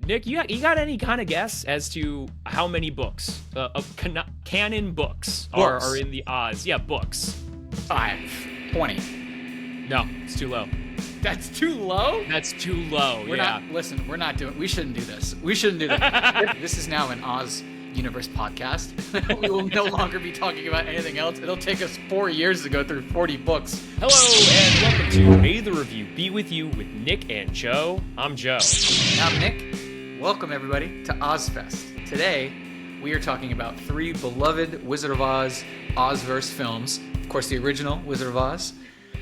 Nick, you got any kind of guess as to how many books of canon books are in the Oz? Yeah, books. 20. No, it's too low. That's too low? That's too low. We're not doing. We shouldn't do this. We shouldn't do that. This is now an Oz Universe podcast. We will no longer be talking about anything else. It'll take us 4 years to go through 40 books. Hello and welcome to May the Review Be With You with Nick and Joe. I'm Joe. I'm Nick. Welcome everybody to Ozfest. Today we are talking about 3 beloved Wizard of Oz Ozverse films. Of course, the original Wizard of Oz.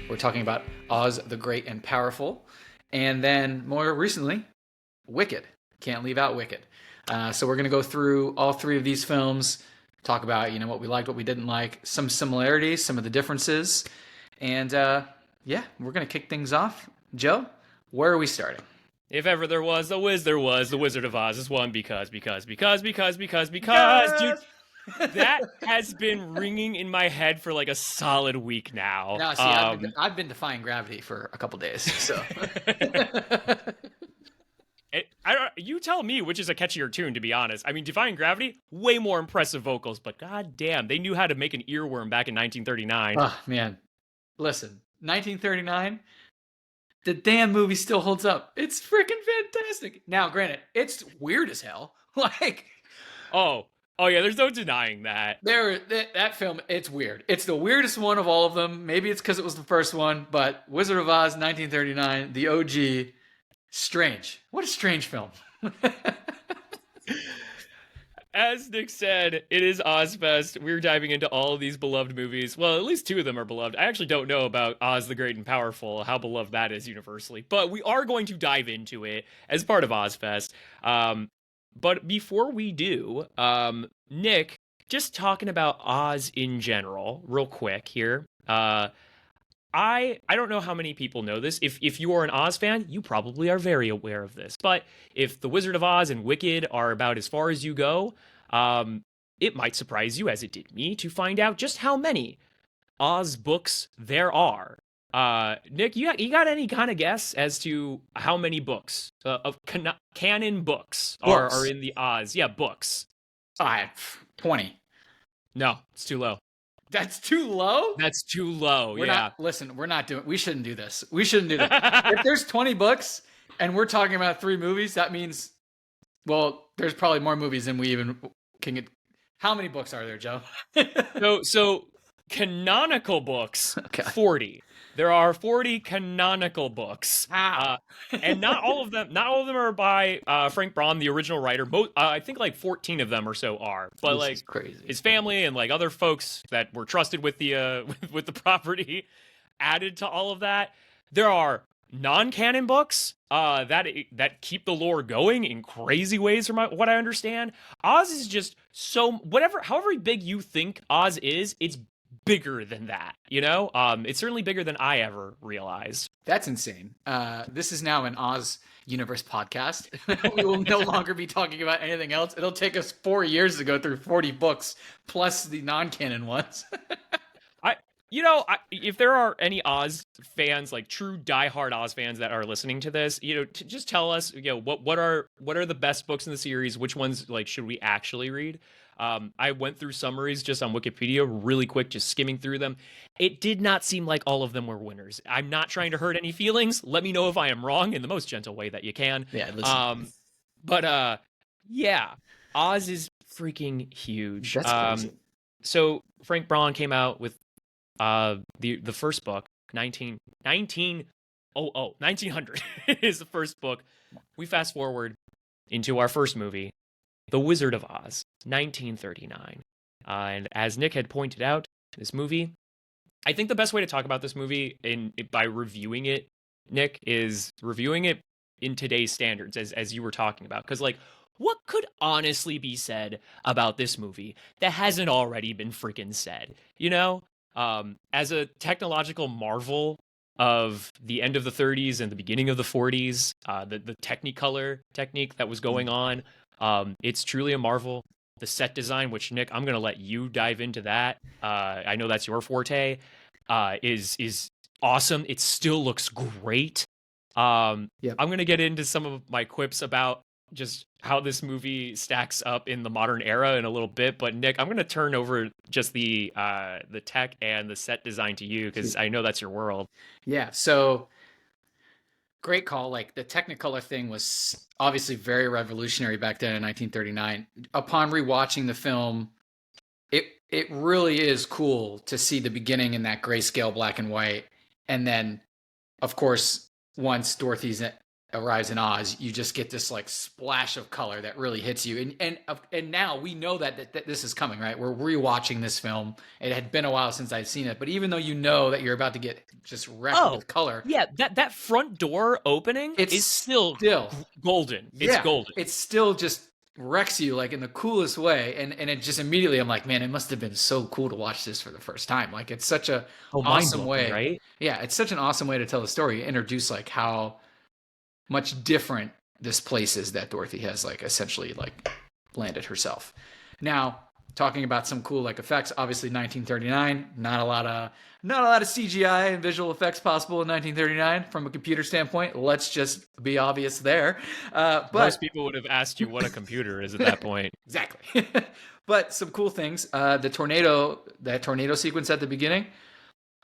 We're talking about Oz the Great and Powerful. And then more recently, Wicked. Can't leave out Wicked. So we're going to go through all 3 of these films, talk about, what we liked, what we didn't like, some similarities, some of the differences. And we're going to kick things off. Joe, where are we starting? If ever there was a Wiz, there was. The Wizard of Oz is one because, dude, that has been ringing in my head for like a solid week now. No, see, I've been defying gravity for a couple days, so. You tell me which is a catchier tune, to be honest. I mean, Defying Gravity, way more impressive vocals, but god damn, they knew how to make an earworm back in 1939. Oh, man. Listen, 1939, the damn movie still holds up. It's freaking fantastic. Now, granted, it's weird as hell. Oh yeah, there's no denying that. That film, it's weird. It's the weirdest one of all of them. Maybe it's because it was the first one, but Wizard of Oz, 1939, the OG, strange. What a strange film. As Nick said, it is Ozfest. We're diving into all of these beloved movies. Well, at least 2 of them are beloved. I actually don't know about Oz the Great and Powerful, how beloved that is universally. But we are going to dive into it as part of Ozfest. But before we do, Nick, just talking about Oz in general, real quick here. I don't know how many people know this. If you are an Oz fan, you probably are very aware of this. But if The Wizard of Oz and Wicked are about as far as you go, it might surprise you, as it did me, to find out just how many Oz books there are. Nick, you got any kind of guess as to how many books of canon books are in the Oz? Yeah, books. 20. No, it's too low. That's too low? That's too low. We're not doing. We shouldn't do this. We shouldn't do that. If there's 20 books and we're talking about 3 movies, that means, well, there's probably more movies than we even can get. How many books are there, Joe? So canonical books, okay. 40. There are 40 canonical books. And not all of them are by Frank Braun, the original writer. I think like 14 of them or so are. But this is crazy. His family and like other folks that were trusted with the with the property added to all of that. There are non-canon books that keep the lore going in crazy ways from what I understand. Oz is just however big you think Oz is, it's bigger than that, it's certainly bigger than I ever realized. That's insane. This is now an Oz Universe podcast. We will no longer be talking about anything else. It'll take us 4 years to go through 40 books plus the non-canon ones. If there are any Oz fans, like true diehard Oz fans that are listening to this, just tell us, what are the best books in the series? Which ones should we actually read? I went through summaries just on Wikipedia really quick, just skimming through them. It did not seem like all of them were winners. I'm not trying to hurt any feelings. Let me know if I am wrong in the most gentle way that you can. Yeah, listen. Oz is freaking huge. That's crazy. So Frank Braun came out with the first book, 1900 is the first book. We fast forward into our first movie, The Wizard of Oz, 1939. And as Nick had pointed out, this movie, I think the best way to talk about this movie by reviewing it, Nick, is reviewing it in today's standards, as you were talking about. Because, what could honestly be said about this movie that hasn't already been freaking said? As a technological marvel of the end of the 30s and the beginning of the 40s, the Technicolor technique that was going on, it's truly a marvel. The set design, which Nick, I'm going to let you dive into that. I know that's your forte, is awesome. It still looks great. I'm going to get into some of my quips about just how this movie stacks up in the modern era in a little bit, but Nick, I'm going to turn over just the tech and the set design to you because I know that's your world. Yeah, so great call. Like the Technicolor thing was obviously very revolutionary back then in 1939. Upon rewatching the film, it really is cool to see the beginning in that grayscale black and white, and then, of course, once Dorothy's arrives in Oz, you just get this like splash of color that really hits you. And now we know that this is coming, right? We're rewatching this film. It had been a while since I'd seen it, but even though you know that you're about to get just wrecked with color, yeah, that front door opening is still golden. It's golden. It still just wrecks you like in the coolest way, and it just immediately I'm like, man, it must have been so cool to watch this for the first time. Like it's such a awesome way, right? Yeah, it's such an awesome way to tell the story. Introduce like how much different this place is that Dorothy has like essentially like landed herself. Now, talking about some cool like effects, obviously 1939, not a lot of CGI and visual effects possible in 1939 from a computer standpoint. Let's just be obvious there. But most people would have asked you what a computer is at that point. Exactly. But some cool things. That tornado sequence at the beginning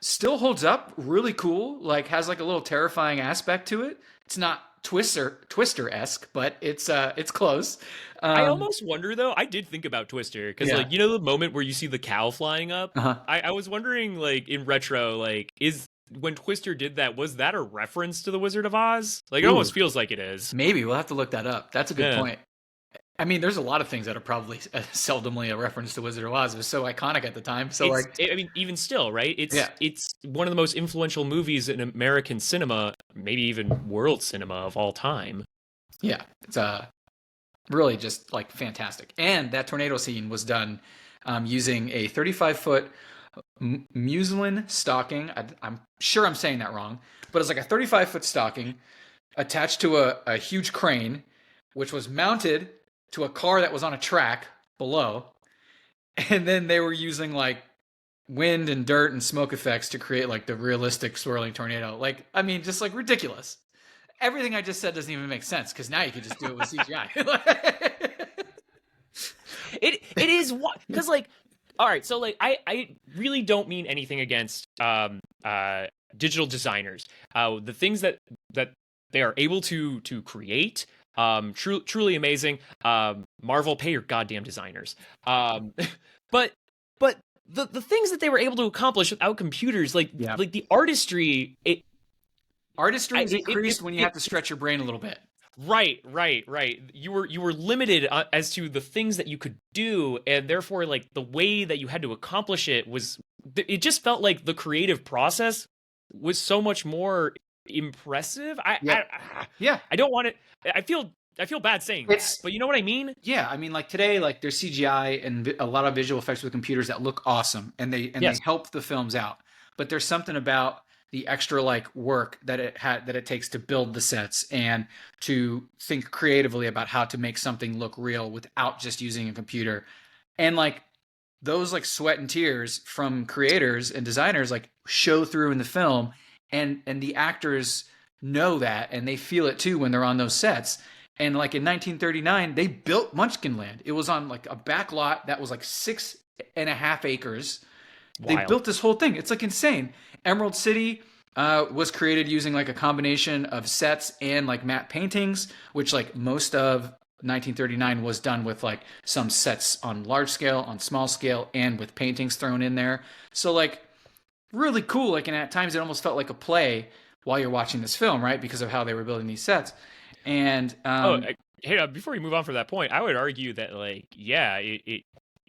still holds up, really cool. Like has like a little terrifying aspect to it. It's not Twister-esque, but it's close. I almost wonder though. I did think about Twister because, like, you know, the moment where you see the cow flying up. I was wondering, like, in retro, like, when Twister did that, was that a reference to the Wizard of Oz? Like, it almost feels like it is. Maybe we'll have to look that up. That's a good point. I mean, there's a lot of things that are probably seldomly a reference to Wizard of Oz. It was so iconic at the time. So, I mean, even still, right? It's one of the most influential movies in American cinema, maybe even world cinema of all time. Yeah, it's really just like fantastic. And that tornado scene was done using a 35-foot muslin stocking. I'm sure I'm saying that wrong, but it's like a 35-foot stocking attached to a huge crane, which was mounted to a car that was on a track below. And then they were using like wind and dirt and smoke effects to create like the realistic swirling tornado. Like, I mean, just like ridiculous. Everything I just said doesn't even make sense because now you can just do it with CGI. It is what, because like, all right, so like I really don't mean anything against digital designers. The things that they are able to create, truly amazing. Marvel, pay your goddamn designers. But the things that they were able to accomplish without computers, like the artistry, artistry is increased when you have to stretch your brain a little bit. Right. You were limited as to the things that you could do, and therefore, like, the way that you had to accomplish it it just felt like the creative process was so much more impressive. I don't want it. I feel bad saying that, but you know what I mean? Yeah, I mean, like today, like there's CGI and a lot of visual effects with computers that look awesome, and they help the films out. But there's something about the extra like work that it takes to build the sets and to think creatively about how to make something look real without just using a computer. And like those like sweat and tears from creators and designers like show through in the film, and the actors know that and they feel it too when they're on those sets. And like in 1939, they built Munchkinland. It was on like a back lot that was like 6.5 acres. Wild. They built this whole thing. It's like insane. Emerald City was created using like a combination of sets and like matte paintings, which like most of 1939 was done with like some sets on large scale, on small scale, and with paintings thrown in there. So like really cool. Like, and at times it almost felt like a play while you're watching this film, right? Because of how they were building these sets. And hey, before we move on from that point, I would argue that like, yeah,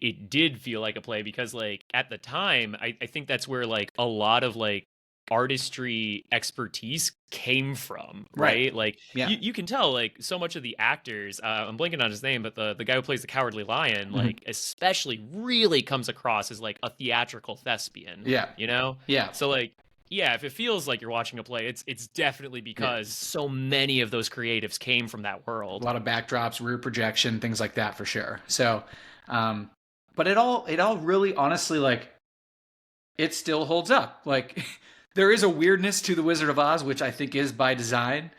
it did feel like a play because like at the time, I think that's where like a lot of like artistry expertise came from, right? Like you can tell like so much of the actors, I'm blanking on his name, but the guy who plays the Cowardly Lion, like especially really comes across as like a theatrical thespian. You know? So like, yeah, if it feels like you're watching a play, it's definitely because so many of those creatives came from that world. A lot of backdrops, rear projection, things like that for sure. So, but it all really honestly, like, it still holds up. Like, there is a weirdness to the Wizard of Oz, which I think is by design.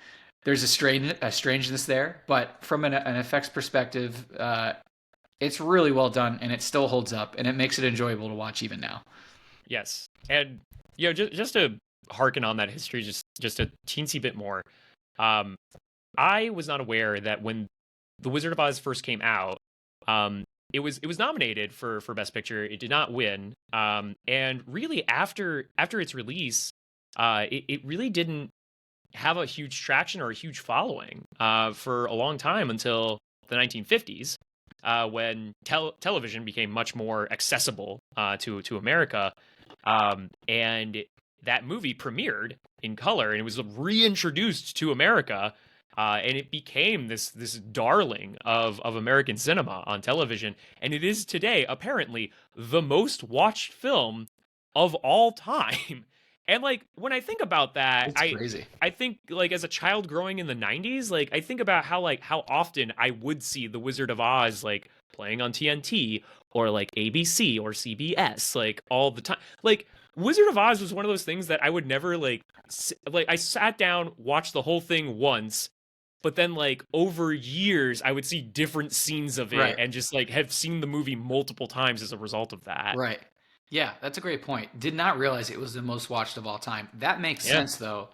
there's a strangeness there, but from an effects perspective, it's really well done, and it still holds up, and it makes it enjoyable to watch even now. Yes, and just to harken on that history, just a teensy bit more. Um, I was not aware that when The Wizard of Oz first came out, it was nominated for Best Picture. It did not win. And really after its release, it really didn't have a huge traction or a huge following for a long time until the 1950s, when television became much more accessible to America, and that movie premiered in color and it was reintroduced to America. And it became this darling of American cinema on television, and it is today apparently the most watched film of all time. And like when I think about that, It's crazy. I think like as a child growing in the 90s, like I think about how often I would see The Wizard of Oz like playing on TNT or like ABC or CBS like all the time. Like Wizard of Oz was one of those things that I would never like I sat down, watched the whole thing once, but then like over years I would see different scenes of it Right. and just like have seen the movie multiple times as a result of that. Right. Yeah, that's a great point. Did not realize it was the most watched of all time. That makes Yeah. sense though.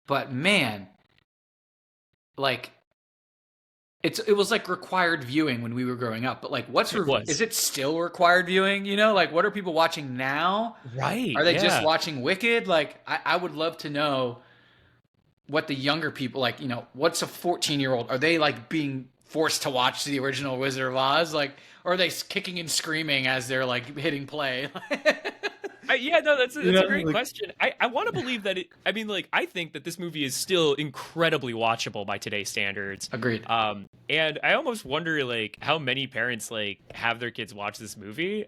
But man, like it was like required viewing when we were growing up. But like It was. is it still required viewing? You know, like what are people watching now? Right. Are they just yeah. watching Wicked? Like I would love to know what the younger people like, you know, what's a 14-year-old? Are they like being forced to watch the original Wizard of Oz? Like, or are they kicking and screaming as they're like hitting play? Yeah, no, that's a great like, question. I want to believe that I mean, like, I think that this movie is still incredibly watchable by today's standards. agreed. And I almost wonder, like, how many parents, like, have their kids watch this movie.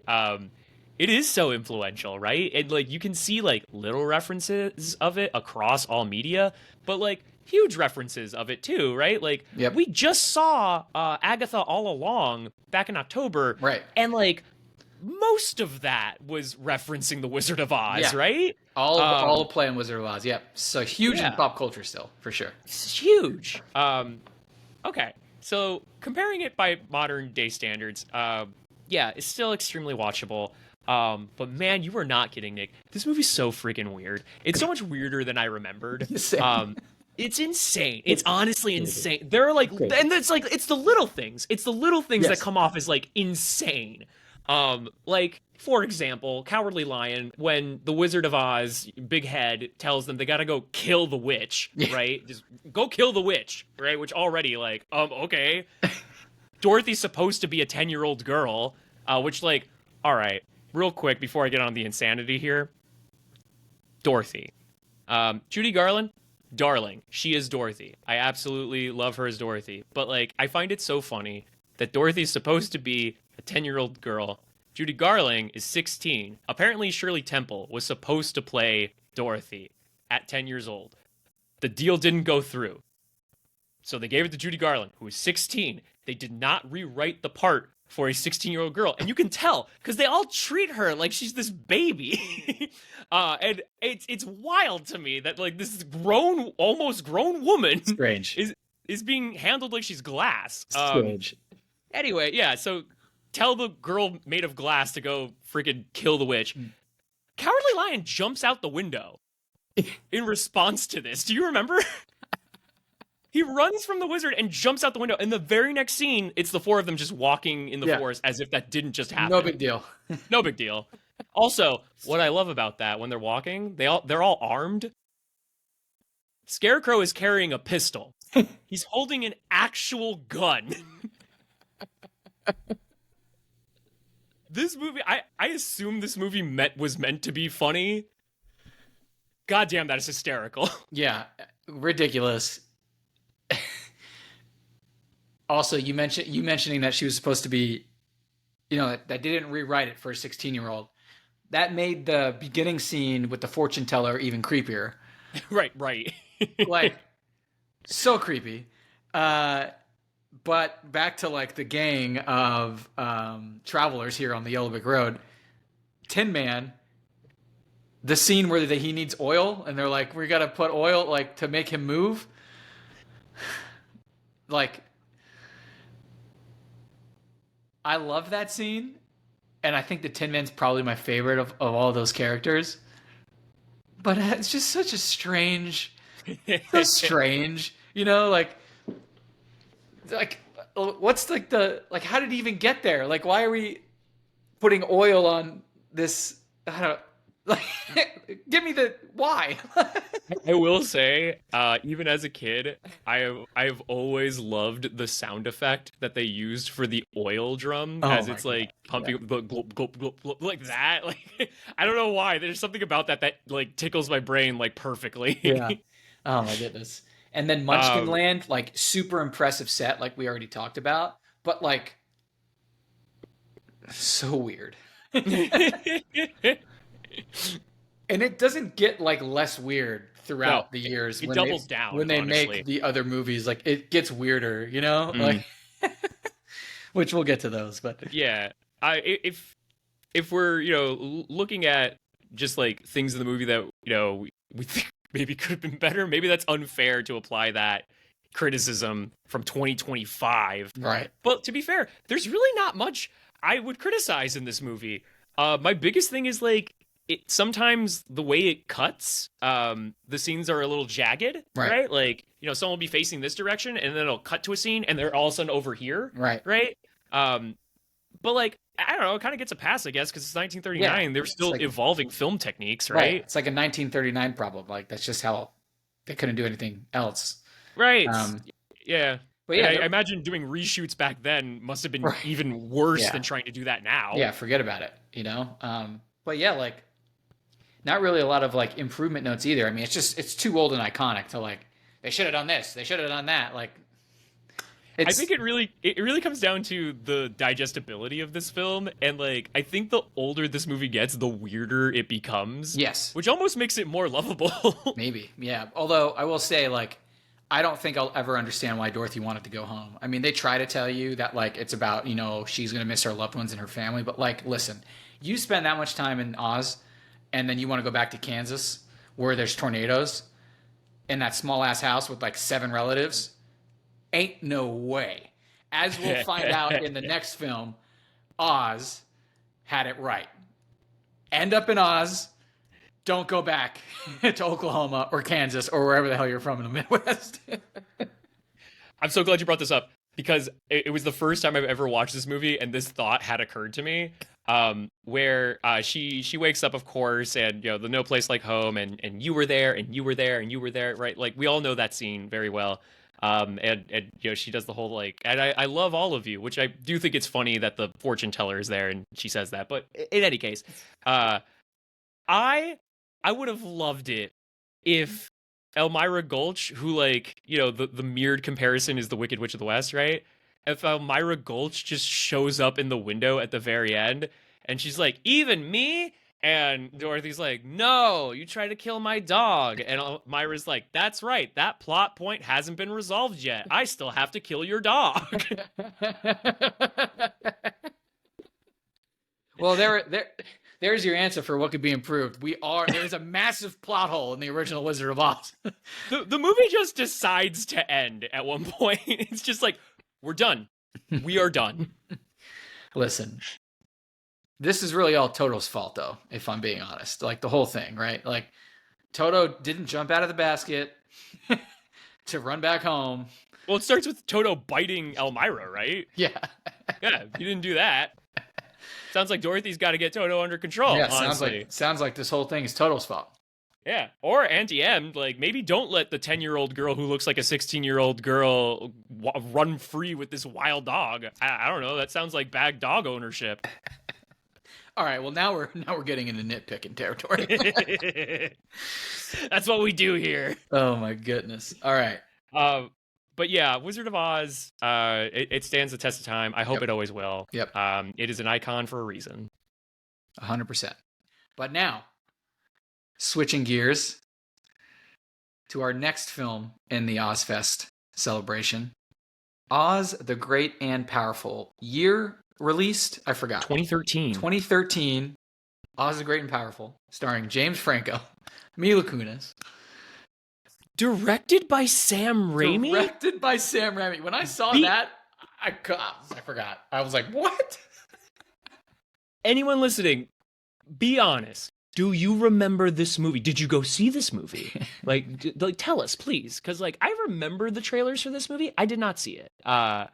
It is so influential, right? And, like, you can see, like, little references of it across all media, but, like, huge references of it, too, right? Like, Yep. we just saw Agatha All Along back in October. Right. And, like, most of that was referencing the Wizard of Oz, Yeah. right? All play in Wizard of Oz. Yep. So huge in Yeah. pop culture still, for sure. It's huge. Okay, so comparing it by modern day standards, yeah, it's still extremely watchable. But man, you were not kidding, Nick. This movie's so freaking weird. It's so much weirder than I remembered. Insane. It's insane. It's honestly insane. There are like, and it's like, it's the little things. It's the little things that come off as like insane. Like, for example, Cowardly Lion, when the Wizard of Oz, Big Head, tells them they gotta go kill the witch, right? Just go kill the witch, right? Which already, like, okay. Dorothy's supposed to be a 10-year-old girl, which, like, all right, real quick before I get on the insanity here. Dorothy. Judy Garland, darling. She is Dorothy. I absolutely love her as Dorothy. But, like, I find it so funny that Dorothy's supposed to be a 10-year-old girl. Judy Garland is 16. Apparently, Shirley Temple was supposed to play Dorothy at 10 years old. The deal didn't go through. So they gave it to Judy Garland, who was 16. They did not rewrite the part for a 16-year-old girl. And you can tell, because they all treat her like she's this baby. And it's wild to me that, like, this grown, almost grown woman Strange. is being handled like she's glass. Strange. Anyway, yeah, so tell the girl made of glass to go freaking kill the witch. Cowardly Lion jumps out the window in response to this. Do you remember? He runs from the wizard and jumps out the window. In the very next scene, it's the four of them just walking in the forest as if that didn't just happen. No big deal. No big deal. Also, what I love about that, when they're walking, they're all armed. Scarecrow is carrying a pistol. He's holding an actual gun. This movie, I assume this movie was meant to be funny. God damn, that is hysterical. Yeah, ridiculous. Also, you mentioning that she was supposed to be, you know, that they didn't rewrite it for a 16-year-old. That made the beginning scene with the fortune teller even creepier. Right. Like, so creepy. But back to like the gang of travelers here on the Yellow Brick Road. Tin Man, the scene where he needs oil and they're like, we got to put oil like to make him move. like I love that scene, and I think the Tin Man's probably my favorite of all those characters. But it's just such a strange, so strange, like what's like the like how did he even get there? Like why are we putting oil on this? I don't like give me the why. I will say, even as a kid, I have always loved the sound effect that they used for the oil drum Oh as my it's god. like Yeah. pumping glop, glop, glop, glop, glop, like that. Like I don't know why. There's something about that that like tickles my brain like Yeah. perfectly. Oh my goodness. And then Munchkin um, Land, like super impressive set, like we already talked about, but like so weird. And it doesn't get like less weird no, throughout the years it when they doubles down, when they make honestly. the other movies. Like it gets weirder, like Mm, which we'll get to those, but yeah, if we're looking at just like things in the movie that we think maybe could have been better, maybe that's unfair to apply that criticism from 2025. right. But to be fair, there's really not much I would criticize in this movie. My biggest thing is like sometimes the way it cuts, the scenes are a little jagged, Right. right? Like, someone will be facing this direction and then it'll cut to a scene and they're all of a sudden over here, Right. right? Um, but like, I don't know, it kind of gets a pass, I guess, because it's Yeah. 1939. They're It's still like evolving film techniques, right. right? It's like a 1939 problem. Like that's just how they couldn't do anything else. Right. Um Yeah. but And yeah, I imagine doing reshoots back then must have been right. even worse Yeah. than trying to do that now. Yeah, forget about it. But yeah, like not really a lot of like improvement notes either. I mean, it's too old and iconic to like they should have done this, they should have done that. Like I it's think it really comes down to the digestibility of this film, and like I think the older this movie gets, the weirder it becomes, yes, which almost makes it more lovable. maybe. Yeah. Although I will say like I don't think I'll ever understand why Dorothy wanted to go home. I mean, they try to tell you that like it's about, she's going to miss her loved ones and her family, but like listen, you spend that much time in Oz and then you want to go back to Kansas where there's tornadoes in that small ass house with like 7 relatives. Ain't no way. As we'll find out in the next film, Oz had it right. End up in Oz. Don't go back to Oklahoma or Kansas or wherever the hell you're from in the Midwest. I'm so glad you brought this up because it was the first time I've ever watched this movie, and this thought had occurred to me. Where she wakes up, of course, and the no place like home, and you were there, and you were there, and you were there, right? Like we all know that scene very well. And she does the whole like, and I love all of you, which I do think it's funny that the fortune teller is there and she says that. But in any case, uh, I would have loved it if Elmira Gulch, who like the mirrored comparison is the Wicked Witch of the West, right? If Elmira Gulch just shows up in the window at the very end and she's like, even me? And Dorothy's like, no, you tried to kill my dog. And Elmira's like, that's right. That plot point hasn't been resolved yet. I still have to kill your dog. Well, there's your answer for what could be improved. There's a massive plot hole in the original Wizard of Oz. The movie just decides to end at one point. It's just like, we're done. We are done. Listen, this is really all Toto's fault, though, if I'm being honest. Like the whole thing, right? Like Toto didn't jump out of the basket to run back home. Well, it starts with Toto biting Elmira, right? Yeah. Yeah, he didn't do that. Sounds like Dorothy's got to get Toto under control, Yeah, honestly. sounds like this whole thing is Toto's fault. Yeah, or Auntie M, like maybe don't let the 10-year-old girl who looks like a 16-year-old girl run free with this wild dog. I don't know. That sounds like bad dog ownership. All right, well now we're getting into nitpicking territory. That's what we do here. Oh my goodness. All right. But yeah, Wizard of Oz, it stands the test of time. I hope Yep. it always will. Yep. It is an icon for a reason. 100%. But now, switching gears to our next film in the Ozfest celebration, Oz the Great and Powerful. Year released? I forgot. 2013. 2013. Oz the Great and Powerful, starring James Franco, Mila Kunis, Directed by Sam Raimi? Directed by Sam Raimi. When I saw that, I forgot. I was like, what? Anyone listening, be honest. Do you remember this movie? Did you go see this movie? like tell us, please. Because, like, I remember the trailers for this movie. I did not see it. And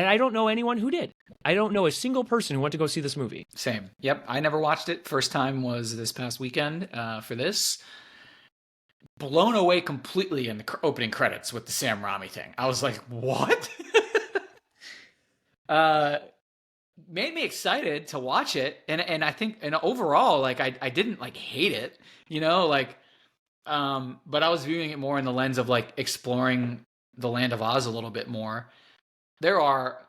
I don't know anyone who did. I don't know a single person who went to go see this movie. Same. Yep. I never watched it. First time was this past weekend for this. Blown away completely in the opening credits with the Sam Raimi thing. I was like, what? Made me excited to watch it. And I think, and overall, like, I didn't like hate it, you know, like, but I was viewing it more in the lens of like exploring the Land of Oz a little bit more. There are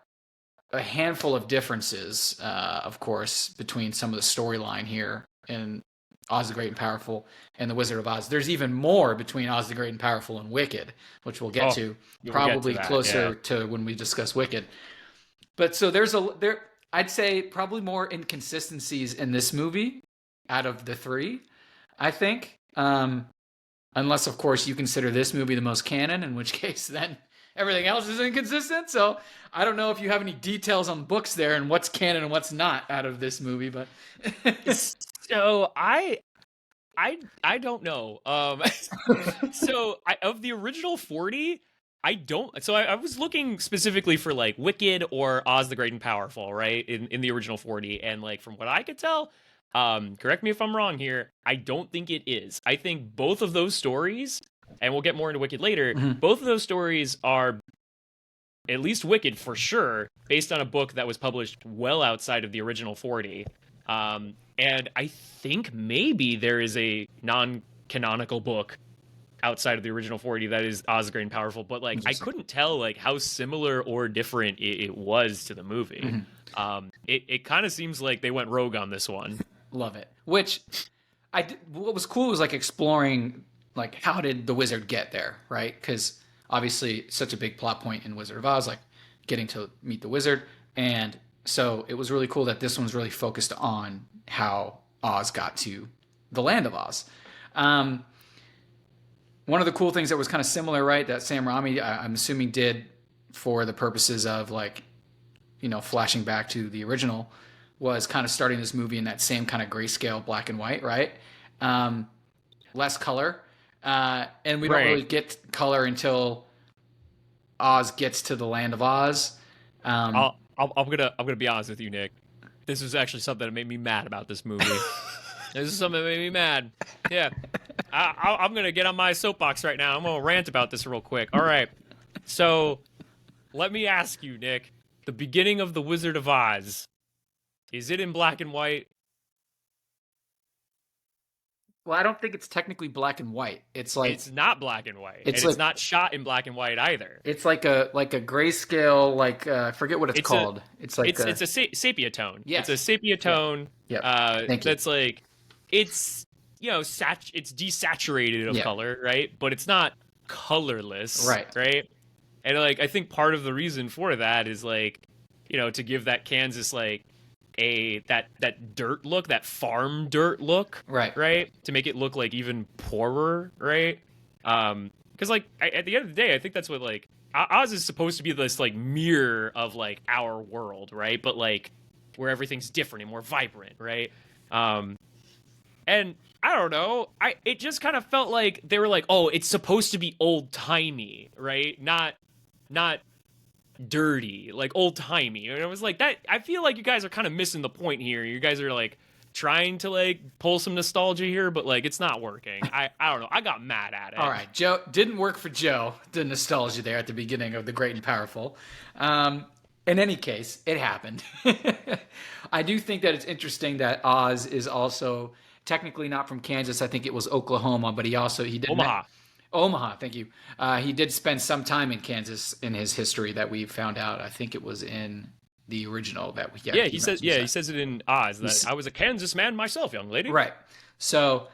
a handful of differences, of course, between some of the storyline here in Oz the Great and Powerful and the Wizard of Oz. There's even more between Oz the Great and Powerful and Wicked, which we'll get to probably closer to when we discuss Wicked. But so I'd say probably more inconsistencies in this movie out of the three, I think. Unless, of course, you consider this movie the most canon, in which case then everything else is inconsistent. So I don't know if you have any details on books there and what's canon and what's not out of this movie, but so I don't know. So of the original 40, I don't. So I was looking specifically for like Wicked or Oz the Great and Powerful, right? In the original 40, and like from what I could tell, correct me if I'm wrong here, I don't think it is. I think both of those stories, and we'll get more into Wicked later, both of those stories are, at least Wicked for sure, based on a book that was published well outside of the original 40. And I think maybe there is a non-canonical book outside of the original 40 that is Oz the Great and Powerful, but like I couldn't tell like how similar or different it was to the movie. It kind of seems like they went rogue on this one. Love it. Which what was cool was like exploring like how did the wizard get there, right? Because obviously such a big plot point in Wizard of Oz, like getting to meet the wizard, and so it was really cool that this one's really focused on how Oz got to the Land of Oz. One of the cool things that was kind of similar, right, that Sam Raimi, I'm assuming, did for the purposes of like, you know, flashing back to the original, was kind of starting this movie in that same kind of grayscale black and white, right? Less color. And we don't really get color until Oz gets to the Land of Oz. I'm gonna be honest with you, Nick. This was actually something that made me mad about this movie. This is something that made me mad. Yeah, I'm gonna get on my soapbox right now. I'm gonna rant about this real quick. All right, so let me ask you, Nick. The beginning of the Wizard of Oz, is it in black and white? Well, I don't think it's technically black and white. It's like it's not black and white. It's not shot in black and white either. It's like a grayscale, like I forget what it's called. It's a sepia tone. Yes. It's a sepia tone. Yeah. That's like it's it's desaturated of color, right? But it's not colorless, right? And like I think part of the reason for that is like to give that Kansas like that dirt look, that farm dirt look, right, to make it look like even poorer, right? Because like at the end of the day, I think that's what like Oz is supposed to be this like mirror of like our world, right? But like where everything's different and more vibrant, right? And I don't know, it just kind of felt like they were like, oh, it's supposed to be old timey, right? Not dirty, like old timey. And it was like that. I feel like you guys are kind of missing the point here. You guys are like trying to like pull some nostalgia here, but like it's not working. I don't know. I got mad at it. All right, Joe, didn't work for Joe. The nostalgia there at the beginning of The Great and Powerful. In any case, it happened. I do think that it's interesting that Oz is also technically not from Kansas. I think it was Oklahoma, but he did Omaha, thank you. He did spend some time in Kansas in his history that we found out. I think it was in the original that we he says it in Oz that I was a Kansas man myself, young lady. Right. So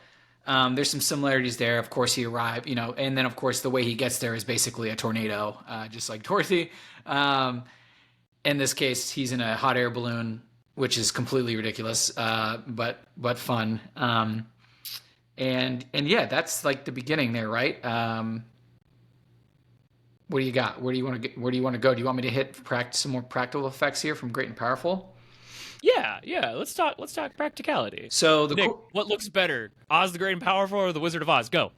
there's some similarities there. Of course, he arrived, and then of course the way he gets there is basically a tornado, just like Dorothy. In this case, he's in a hot air balloon, which is completely ridiculous, but fun. And yeah, that's like the beginning there, right? What do you got? Where do you want to get? Where do you want to go? Do you want me to hit some more practical effects here from Great and Powerful? Yeah. Let's talk practicality. So Nick, what looks better, Oz the Great and Powerful or the Wizard of Oz? Go.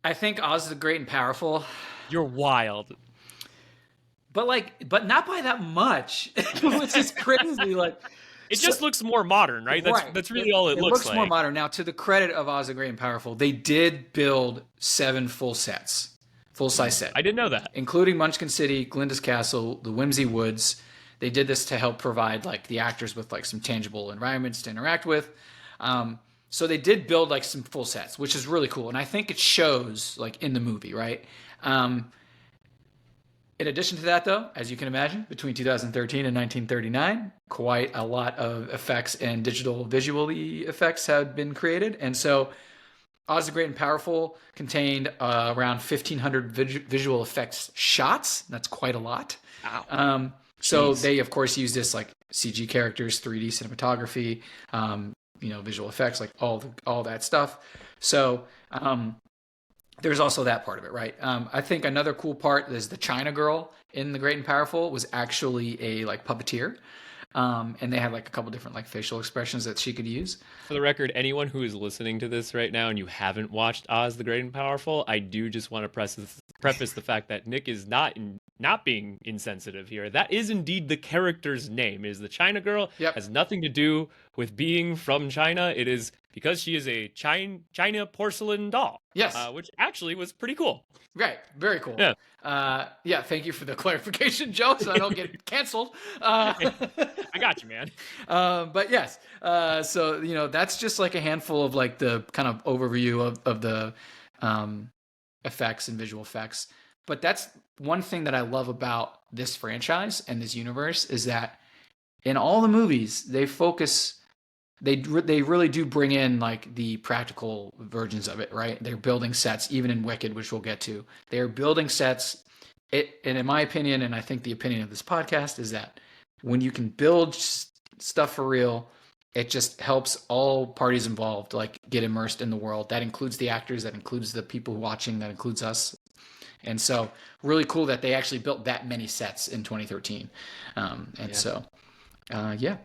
I think Oz the Great and Powerful, You're wild. but not by that much, which is crazy. Like It just looks more modern, right? That's really all it looks like. More modern. Now, to the credit of Oz the Great and Powerful, they did build 7 full size set, I didn't know that. including Munchkin City, Glinda's Castle, the Whimsy Woods. They did this to help provide like the actors with like some tangible environments to interact with. So they did build like some full sets, which is really cool, and I think it shows like in the movie, right? In addition to that, though, as you can imagine, between 2013 and 1939, quite a lot of effects and digital visual effects had been created. And so Oz the Great and Powerful contained around 1,500 visual effects shots. That's quite a lot. Wow. So they, of course, use this like CG characters, 3D cinematography, visual effects, like all that stuff. So there's also that part of it, right? I think another cool part is the China girl in The Great and Powerful was actually a like puppeteer. And they had like a couple different like facial expressions that she could use. For the record, anyone who is listening to this right now and you haven't watched Oz the Great and Powerful, I do just want to preface the fact that Nick is not being insensitive here. That is indeed the character's name. It is the China girl. Yep. Has nothing to do with being from China. It is because she is a China porcelain doll. Yes. Which actually was pretty cool. Right. Very cool. Yeah. Thank you for the clarification, Joe, so I don't get canceled. I got you, man. But yes, so that's just like a handful of like the kind of overview of the effects and visual effects. But that's one thing that I love about this franchise and this universe is that in all the movies they focus. They really do bring in like the practical versions of it, right? They're building sets, even in Wicked, which we'll get to. They're building sets. And in my opinion, and I think the opinion of this podcast, is that when you can build stuff for real, it just helps all parties involved like get immersed in the world. That includes the actors, that includes the people watching, that includes us. And so, really cool that they actually built that many sets in 2013. So.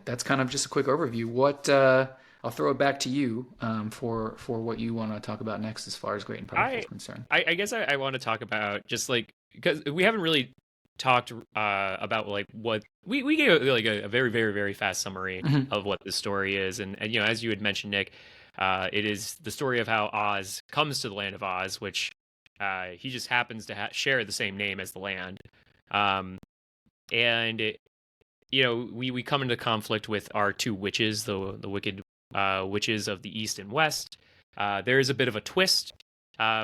That's kind of just a quick overview. What I'll throw it back to you for what you want to talk about next as far as Great and Powerful is concerned. I guess I want to talk about just like because we haven't really talked about like what we gave like a very very very fast summary of what this story is, and as you had mentioned, Nick, it is the story of how Oz comes to the land of Oz, which he just happens to share the same name as the land, we come into conflict with our two witches, the wicked witches of the East and West. There is a bit of a twist,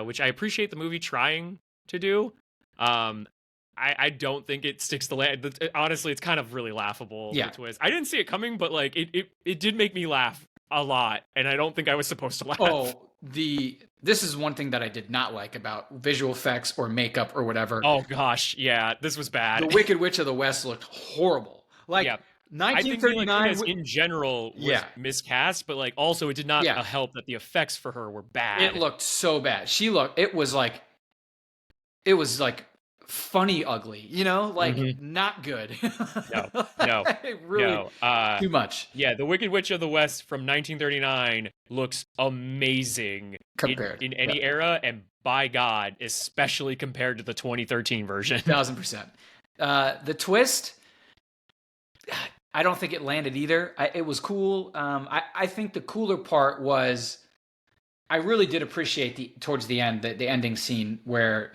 which I appreciate the movie trying to do. I don't think it sticks the land. Honestly, it's kind of really laughable. Yeah. The twist. I didn't see it coming, but like it did make me laugh a lot, and I don't think I was supposed to laugh. Oh, this is one thing that I did not like about visual effects or makeup or whatever. Oh gosh, yeah, this was bad. The Wicked Witch of the West looked horrible. Like, yeah. 1939 I think in general was miscast, but like also it did not help that the effects for her were bad. It looked so bad. It was like funny ugly, not good. No. Really too much. Yeah, the Wicked Witch of the West from 1939 looks amazing compared in any era, and by God, especially compared to the 2013 version. 1000%. The twist, I don't think it landed either. It was cool. I think the cooler part was I really did appreciate towards the end, the ending scene where,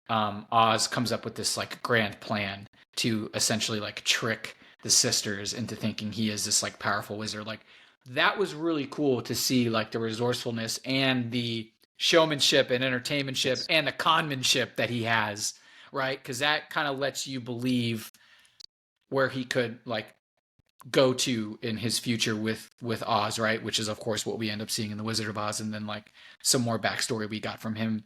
Oz comes up with this like grand plan to essentially like trick the sisters into thinking he is this like powerful wizard. Like that was really cool to see, like the resourcefulness and the showmanship and entertainmentship and the conmanship that he has, right? Because that kind of lets you believe where he could like go to in his future with Oz, right? Which is of course what we end up seeing in The Wizard of Oz, and then like some more backstory we got from him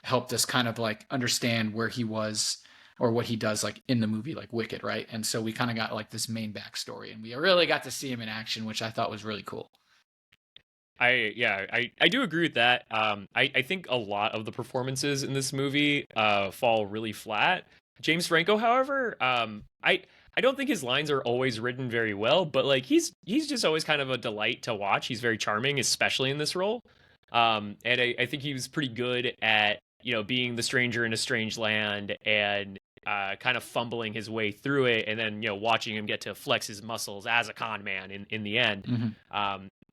helped us kind of like understand where he was or what he does like in the movie like Wicked, right? And so we kind of got like this main backstory, and we really got to see him in action, which I thought was really cool. I do agree with that. I think a lot of the performances in this movie fall really flat. James Franco, however, I don't think his lines are always written very well, but like he's just always kind of a delight to watch. He's very charming, especially in this role. And I think he was pretty good at, being the stranger in a strange land and kind of fumbling his way through it, and then watching him get to flex his muscles as a con man in the end.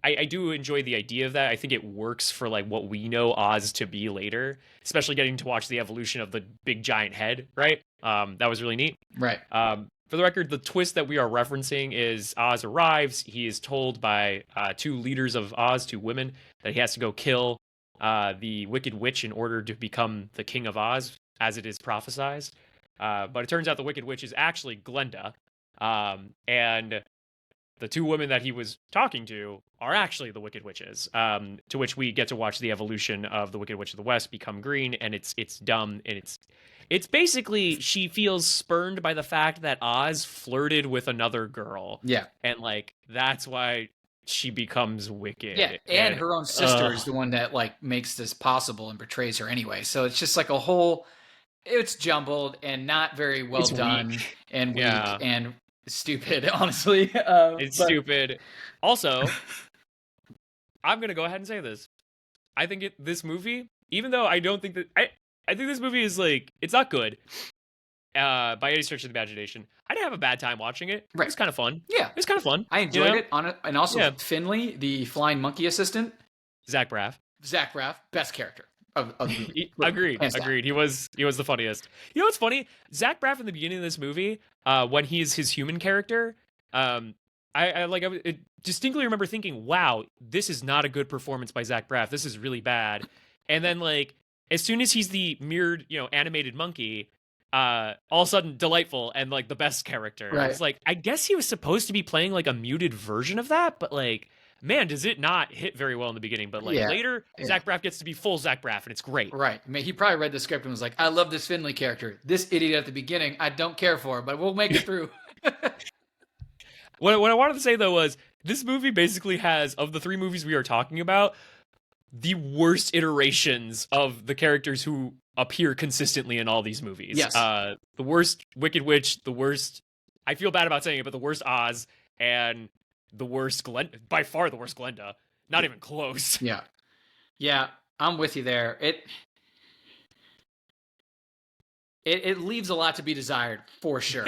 I do enjoy the idea of that. I think it works for like what we know Oz to be later, especially getting to watch the evolution of the big giant head, right? That was really neat. Right. For the record, the twist that we are referencing is Oz arrives. He is told by two leaders of Oz, two women, that he has to go kill the Wicked Witch in order to become the King of Oz, as it is prophesized. But it turns out the Wicked Witch is actually Glenda. And the two women that he was talking to are actually the Wicked Witches, to which we get to watch the evolution of the Wicked Witch of the West become green, and it's dumb, and it's basically she feels spurned by the fact that Oz flirted with another girl. Yeah. And like that's why she becomes wicked. Yeah, and her own sister is the one that like makes this possible and betrays her anyway. So it's just like it's jumbled and not very well done weak. And weak and stupid, honestly. It's stupid. Also, I'm gonna go ahead and say this. I think this movie, even though I don't think that I think this movie is like it's not good by any stretch of the imagination. I didn't have a bad time watching it. Right. It was kind of fun. Yeah, it was kind of fun. I enjoyed it on it, and also Finley, the flying monkey assistant, Zach Braff, best character. Of Agreed. He was the funniest. You know what's funny? Zach Braff in the beginning of this movie, when he's his human character, I distinctly remember thinking, "Wow, this is not a good performance by Zach Braff. This is really bad." And then like as soon as he's the mirrored, animated monkey, all of a sudden delightful and like the best character. Right. It's like I guess he was supposed to be playing like a muted version of that, but like. Man, does it not hit very well in the beginning, but like later, Zach Braff gets to be full Zach Braff, and it's great. Right. I mean, he probably read the script and was like, I love this Finley character. This idiot at the beginning, I don't care for, but we'll make it through. What I wanted to say, though, was this movie basically has, of the three movies we are talking about, the worst iterations of the characters who appear consistently in all these movies. Yes. The worst Wicked Witch, the worst, I feel bad about saying it, but the worst Oz, and the worst by far the worst Glenda. Not even close. Yeah. Yeah, I'm with you there. It leaves a lot to be desired, for sure.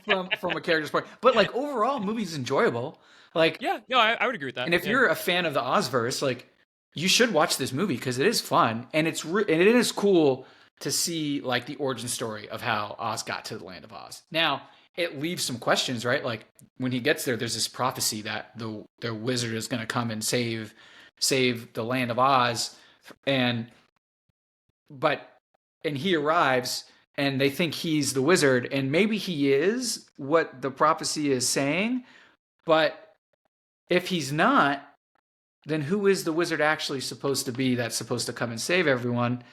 from a character's point. But like overall, movie's enjoyable. Like I would agree with that. And if you're a fan of the Ozverse, like you should watch this movie because it is fun and it is cool to see like the origin story of how Oz got to the land of Oz. Now, it leaves some questions, right? Like when he gets there, there's this prophecy that the wizard is going to come and save the land of Oz, and he arrives, and they think he's the wizard, and maybe he is what the prophecy is saying, but if he's not, then who is the wizard actually supposed to be that's supposed to come and save everyone?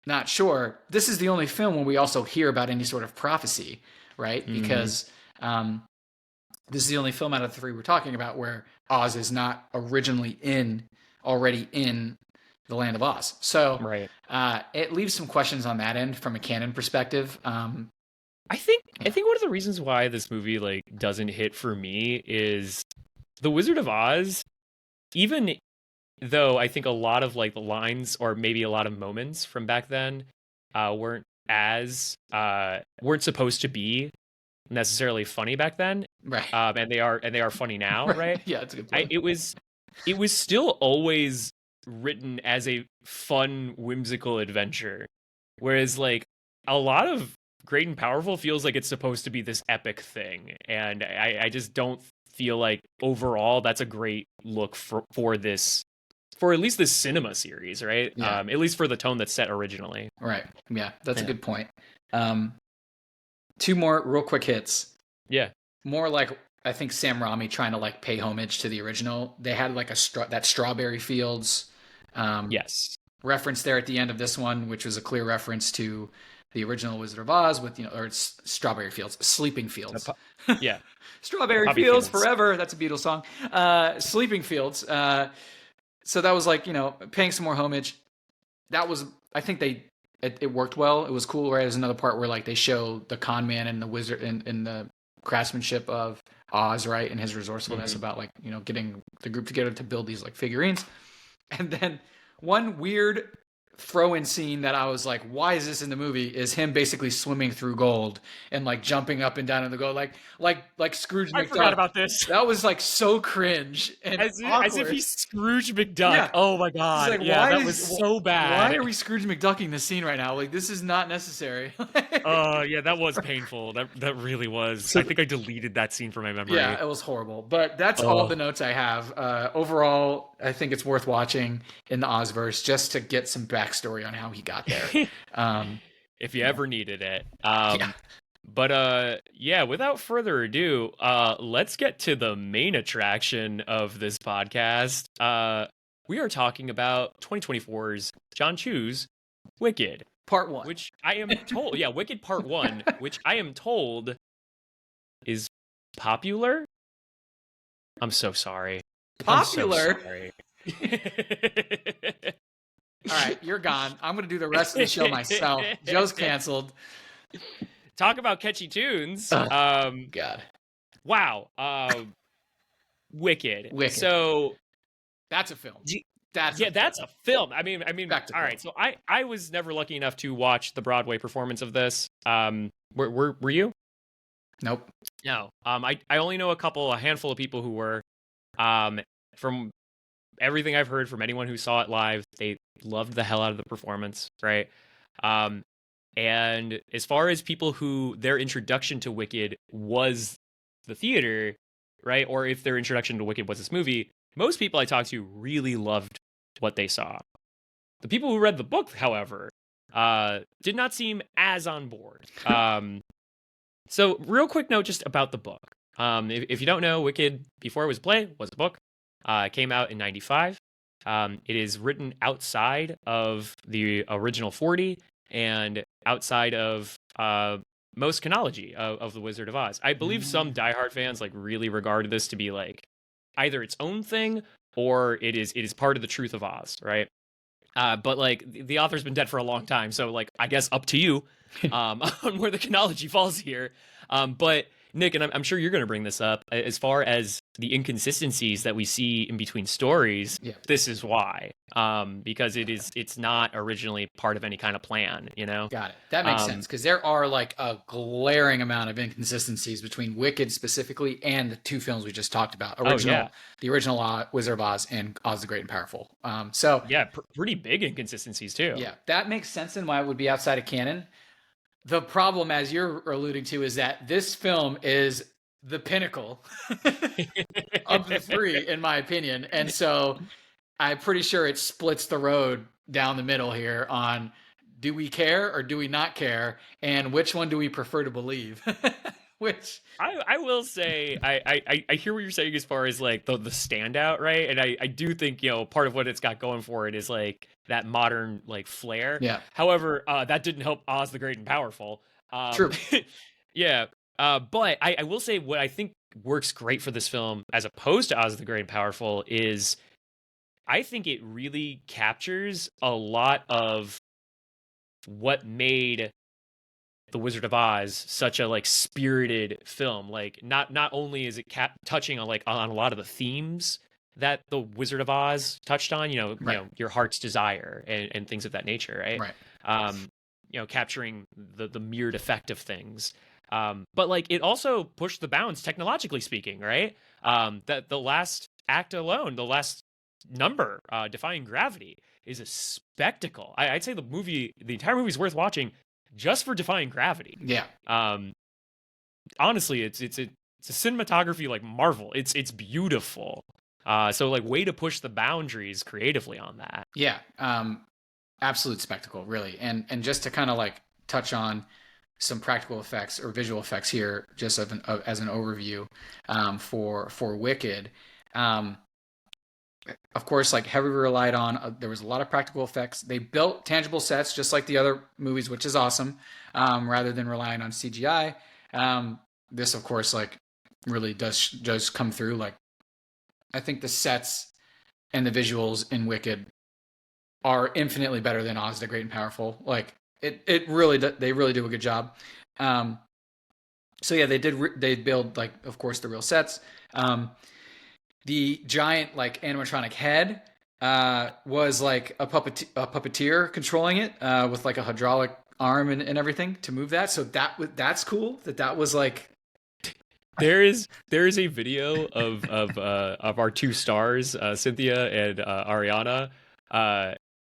Not sure. This is the only film where we also hear about any sort of prophecy, right? Mm-hmm. Because this is the only film out of the three we're talking about where Oz is not already in the land of Oz. So right. It leaves some questions on that end from a canon perspective. I think one of the reasons why this movie like doesn't hit for me is The Wizard of Oz, even though I think a lot of like the lines or maybe a lot of moments from back then weren't supposed to be necessarily funny back then, right? And they are funny now, right? Yeah, that's a good point. It was still always written as a fun, whimsical adventure, whereas like a lot of Great and Powerful feels like it's supposed to be this epic thing, and I just don't feel like overall that's a great look for this. For at least this cinema series, right? Yeah. At least for the tone that's set originally. Right. Yeah, that's a good point. Two more real quick hits. Yeah. More like, I think Sam Raimi trying to like pay homage to the original. They had like that Strawberry Fields yes. reference there at the end of this one, which was a clear reference to the original Wizard of Oz with, or it's Strawberry Fields, Sleeping Fields. Yeah. Strawberry Poppy Fields Fields. forever. That's a Beatles song. Sleeping Fields. So that was like, paying some more homage. That was, I think it worked well. It was cool. Right. There's another part where like they show the con man and the wizard and the craftsmanship of Oz, right, and his resourcefulness about like, getting the group together to build these like figurines. And then one weird throw-in scene that I was like, why is this in the movie? Is him basically swimming through gold and like jumping up and down in the gold, like Scrooge McDuck. I forgot about this. That was like so cringe and As if he's Scrooge McDuck. Yeah. Oh my god! Like, yeah, that was so bad. Why are we Scrooge McDucking this scene right now? Like, this is not necessary. Yeah, that was painful. That really was. I think I deleted that scene from my memory. Yeah, it was horrible. But that's all the notes I have. Overall, I think it's worth watching in the Ozverse just to get some backstory on how he got there. If you ever needed it. Yeah. But without further ado, let's get to the main attraction of this podcast. We are talking about 2024's John Chu's Wicked. Part 1. Which I am told, Wicked Part 1, which I am told is popular. I'm so sorry. Popular? I'm so sorry. All right, you're gone. I'm going to do the rest of the show myself. Joe's canceled. Talk about catchy tunes. God. Wow. Wicked. So that's a film. That's a film. I mean, Spectacle. All right. So I was never lucky enough to watch the Broadway performance of this. Were you? Nope. No. I only know a handful of people who were. From everything I've heard from anyone who saw it live, they loved the hell out of the performance, right? And as far as people who their introduction to Wicked was the theater, right? Or if their introduction to Wicked was this movie, most people I talked to really loved what they saw. The people who read the book, however, did not seem as on board. So real quick note just about the book. If you don't know, Wicked, before it was a play, was a book. It came out in 95. It is written outside of the original 40 and outside of most chronology of The Wizard of Oz. I believe some diehard fans like really regarded this to be like either its own thing or it is part of the truth of Oz, right? But like the author's been dead for a long time, so like I guess up to you on where the chronology falls here. But Nick, and I'm sure you're going to bring this up, as far as the inconsistencies that we see in between stories, this is why. Because it's not originally part of any kind of plan, Got it. That makes sense, because there are like a glaring amount of inconsistencies between Wicked specifically and the two films we just talked about. The original Wizard of Oz and Oz the Great and Powerful. Pretty big inconsistencies too. Yeah, that makes sense and why it would be outside of canon. The problem, as you're alluding to, is that this film is the pinnacle of the three, in my opinion. And so I'm pretty sure it splits the road down the middle here on do we care or do we not care? And which one do we prefer to believe? Which I will say, I hear what you're saying as far as like the standout, right? And I do think, part of what it's got going for it is like that modern like flair. Yeah. However, that didn't help Oz the Great and Powerful. True. Yeah. But I will say what I think works great for this film as opposed to Oz the Great and Powerful is I think it really captures a lot of what made The Wizard of Oz such a like spirited film. Like not only is it touching on on a lot of the themes that The Wizard of Oz touched on, your heart's desire and things of that nature, right? Right. Capturing the mirrored effect of things. But like it also pushed the bounds technologically speaking, right? That the last act alone, the last number, Defying Gravity, is a spectacle. I'd say the entire movie is worth watching just for Defying Gravity. Yeah. Honestly, it's a cinematography like marvel. It's beautiful. So like way to push the boundaries creatively on that. Yeah. Absolute spectacle, really. And just to kind of like touch on some practical effects or visual effects here, just as an overview for Wicked. of course, like heavily relied on. There was a lot of practical effects. They built tangible sets just like the other movies, which is awesome, rather than relying on CGI. This, of course, like really does come through. Like I think the sets and the visuals in Wicked are infinitely better than Oz the Great and Powerful. Like it really they really do a good job. So yeah, they build, like, of course, the real sets. The giant like animatronic head was like a puppeteer controlling it with like a hydraulic arm and everything to move that. So that's cool. That was like There is a video of our two stars, Cynthia and Ariana,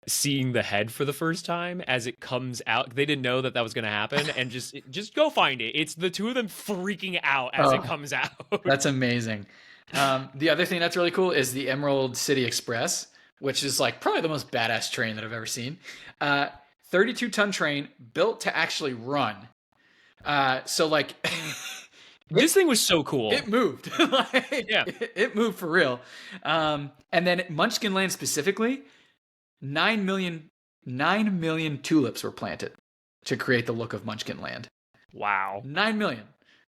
seeing the head for the first time as it comes out. They didn't know that was going to happen, and just go find it. It's the two of them freaking out as it comes out. That's amazing. The other thing that's really cool is the Emerald City Express, which is like probably the most badass train that I've ever seen. 32-ton train built to actually run. So like this thing was so cool. It moved. Like, yeah, it moved for real. And then Munchkin Land specifically, 9 million tulips were planted to create the look of Munchkin Land. Wow. 9 million.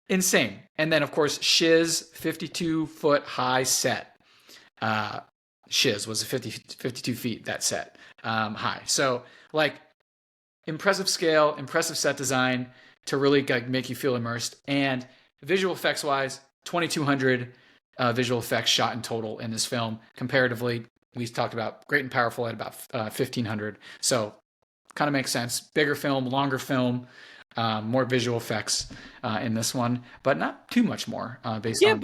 Insane. And then, of course, Shiz, 52-foot high set. Shiz was 52 feet, that set, high. So, like, impressive scale, impressive set design to really make you feel immersed. And visual effects wise, 2,200 visual effects shot in total in this film. Comparatively, we talked about Great and Powerful at about 1,500. So kind of makes sense. Bigger film, longer film, more visual effects in this one, but not too much more based on.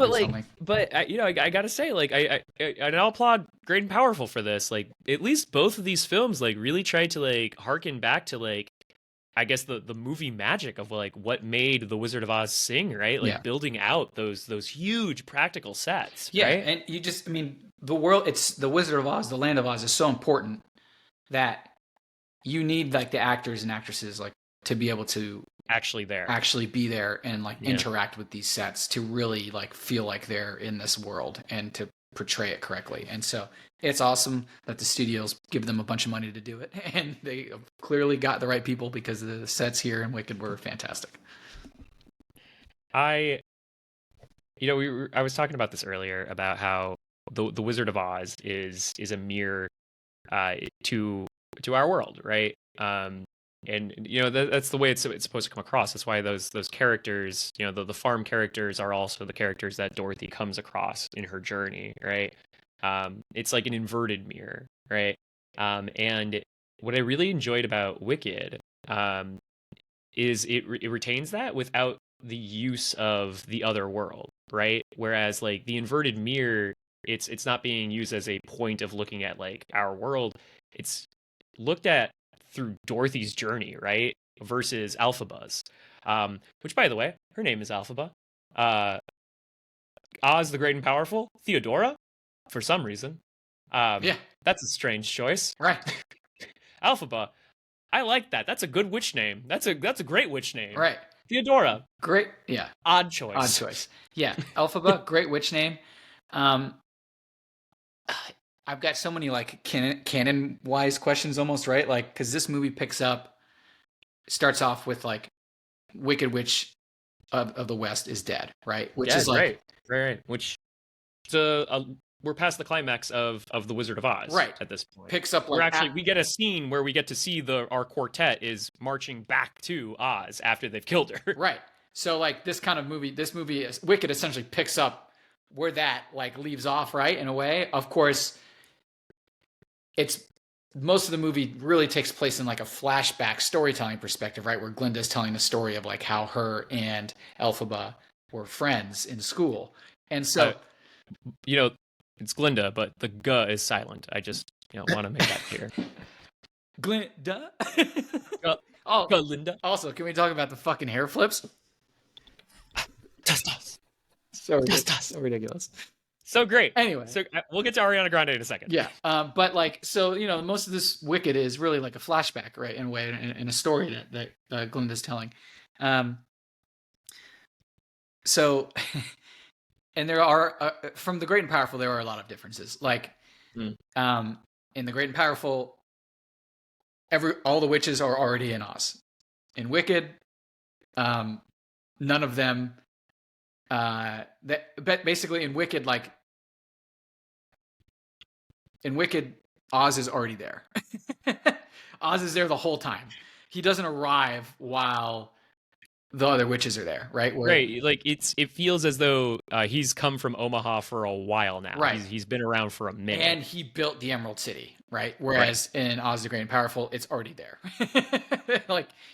But I gotta say, like, I'll applaud Great and Powerful for this. Like, at least both of these films like really tried to like harken back to like, I guess the movie magic of like what made The Wizard of Oz sing, right? Like building out those huge practical sets. Yeah, right? And you just, I mean, the world, it's the Wizard of Oz, the land of Oz is so important that you need like the actors and actresses like to be able to actually be there and like interact with these sets to really like feel like they're in this world and to portray it correctly. And so it's awesome that the studios give them a bunch of money to do it, and they clearly got the right people because the sets here in Wicked were fantastic. I was talking about this earlier about how the Wizard of Oz is a mirror to our world, right? And that's the way it's supposed to come across. That's why those characters, the farm characters, are also the characters that Dorothy comes across in her journey, right? It's like an inverted mirror, right? And what I really enjoyed about Wicked is it retains that without the use of the other world, right? Whereas like the inverted mirror, it's not being used as a point of looking at like our world. It's looked at through Dorothy's journey, right? Versus Elphaba's, which, by the way, her name is Elphaba. Oz the Great and Powerful, Theodora, for some reason. That's a strange choice, right? Elphaba, I like that. That's a good witch name. That's a great witch name, right? Theodora, great, yeah. Odd choice. Yeah. Elphaba, great witch name. I've got so many like canon-wise questions almost, right? Like, because this movie starts off with like Wicked Witch of the West is dead, right? Which is like right. Which we're past the climax of The Wizard of Oz, right? At this point, picks up. Like, we get a scene where we get to see our quartet is marching back to Oz after they've killed her, right? So like this movie, Wicked essentially picks up where that like leaves off, right? In a way, of course. It's most of the movie really takes place in like a flashback storytelling perspective, right? Where Glinda's telling the story of like how her and Elphaba were friends in school. And so, it's Glinda, but the G is silent. I just, want to make that clear. Glinda? Glinda. Also, can we talk about the fucking hair flips? Dust. So ridiculous. So great. Anyway, so we'll get to Ariana Grande in a second. Yeah, but like, so most of this Wicked is really like a flashback, right? In a way, in a story that Glinda's telling. So, and there are from The Great and Powerful, there are a lot of differences. Like, Mm. In The Great and Powerful, all the witches are already in Oz. In Wicked, none of them. But basically in Wicked, Oz is already there. Oz is there the whole time. He doesn't arrive while the other witches are there, right? Right, like it feels as though he's come from Omaha for a while now. Right. He's been around for a minute. And he built the Emerald City, right? Whereas in Oz the Great and Powerful, it's already there.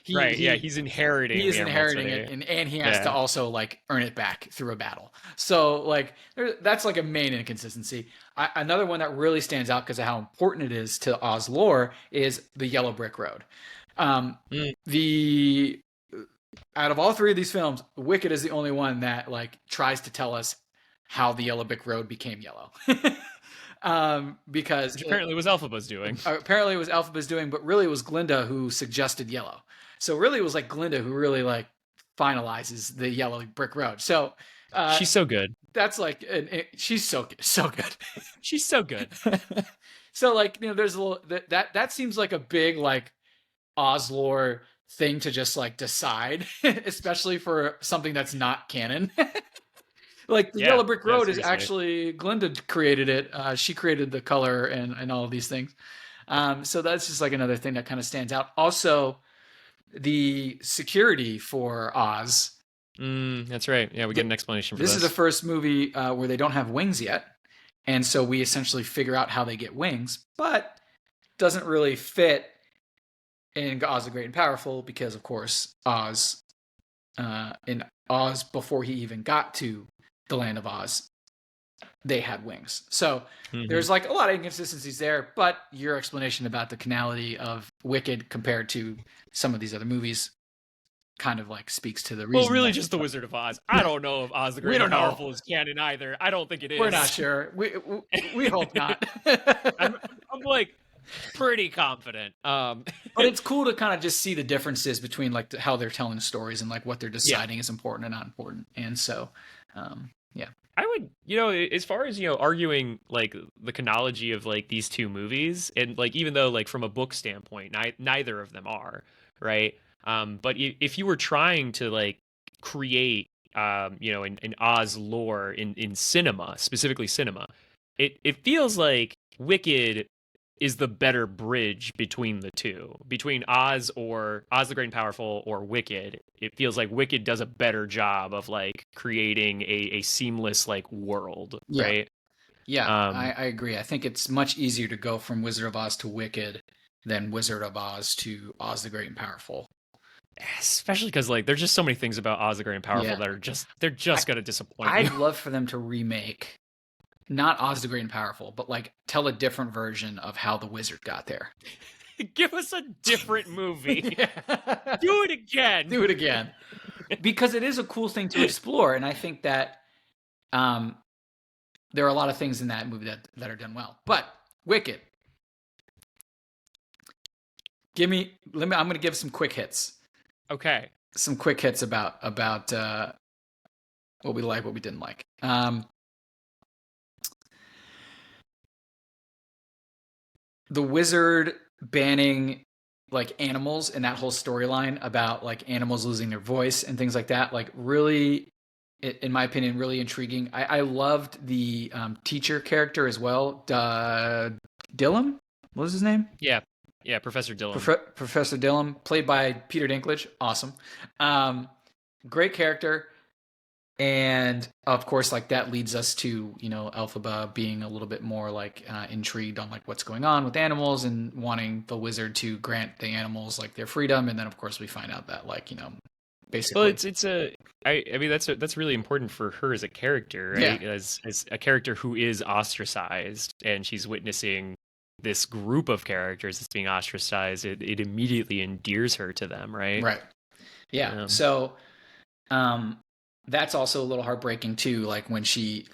He's inheriting. He is inheriting it, and he has to also earn it back through a battle. So that's a main inconsistency. Another one that really stands out because of how important it is to Oz lore is the Yellow Brick Road. Out of all three of these films, Wicked is the only one that tries to tell us how the Yellow Brick Road became yellow. Because which apparently was Elphaba's doing. Apparently it was Elphaba's doing, but really it was Glinda who suggested yellow. So really it was Glinda who really finalizes the Yellow Brick Road. So she's so good. That's she's so good. She's so good. So there's a little that seems like a big Oz lore thing to just decide, especially for something that's not canon. The Yellow Brick Road is actually Glinda created it. She created the color and all of these things. So that's just another thing that kind of stands out. Also, the security for Oz. That's right. Yeah, we get an explanation for this. This is the first movie where they don't have wings yet. And so we essentially figure out how they get wings, but doesn't really fit in Oz the Great and Powerful because, of course, Oz, before he even got to the Land of Oz, they had wings. So there's a lot of inconsistencies there, but your explanation about the canality of Wicked compared to some of these other movies kind of speaks to the reason. Well, really just the Wizard of Oz. I don't know if Oz the Great and Powerful is canon either. I don't think it is. We're not sure. We hope not. I'm pretty confident. But it's cool to kind of just see the differences between how they're telling stories and what they're deciding is important and not important. And so, I would, as far as, arguing the chronology of these two movies, and even though from a book standpoint, neither of them are, right? But if you were trying to create, an Oz lore in cinema, specifically cinema, it feels like Wicked is the better bridge between the two, between Oz the Great and Powerful or Wicked. It feels like Wicked does a better job of creating a seamless world, right? Yeah, I agree. I think it's much easier to go from Wizard of Oz to Wicked than Wizard of Oz to Oz the Great and Powerful. Especially because there's just so many things about Oz the Great and Powerful that are just gonna disappoint you. I'd love for them to remake not Oz the Great and Powerful, but tell a different version of how the wizard got there. Give us a different movie. Do it again. Do it again. Because it is a cool thing to explore, and I think that there are a lot of things in that movie that are done well. But Wicked. I'm going to give some quick hits. Okay. Some quick hits about what we like, what we didn't like. The wizard banning animals and that whole storyline about animals losing their voice and things like that, really, in my opinion, really intriguing. I loved the teacher character as well. Dillon? What was his name? Yeah, Professor Dillon. Professor Dillon, played by Peter Dinklage. Awesome. Great character. And of course, that leads us to, Elphaba being a little bit more intrigued on what's going on with animals and wanting the wizard to grant the animals their freedom. And then of course we find out that basically. Well, I mean that's really important for her as a character, right? Yeah. As a character who is ostracized and she's witnessing this group of characters that's being ostracized. It immediately endears her to them, right? Right. Yeah. So, that's also a little heartbreaking too. When she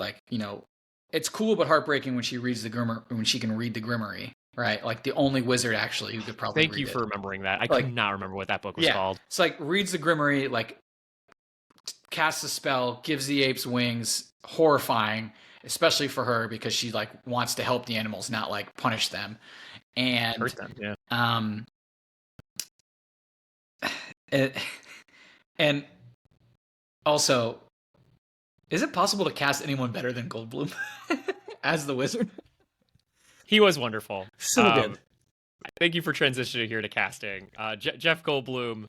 it's cool but heartbreaking when she reads when she can read the Grimoire, right? The only wizard actually who could probably. Thank you for remembering that. I could not remember what that book was called. It's reads the Grimoire, casts a spell, gives the apes wings, horrifying, especially for her because she like wants to help the animals, not like punish them. And Hurt them, yeah. um, it, and also, is it possible to cast anyone better than Goldblum as the wizard? He was wonderful. So good. Thank you for transitioning here to casting. Jeff Goldblum.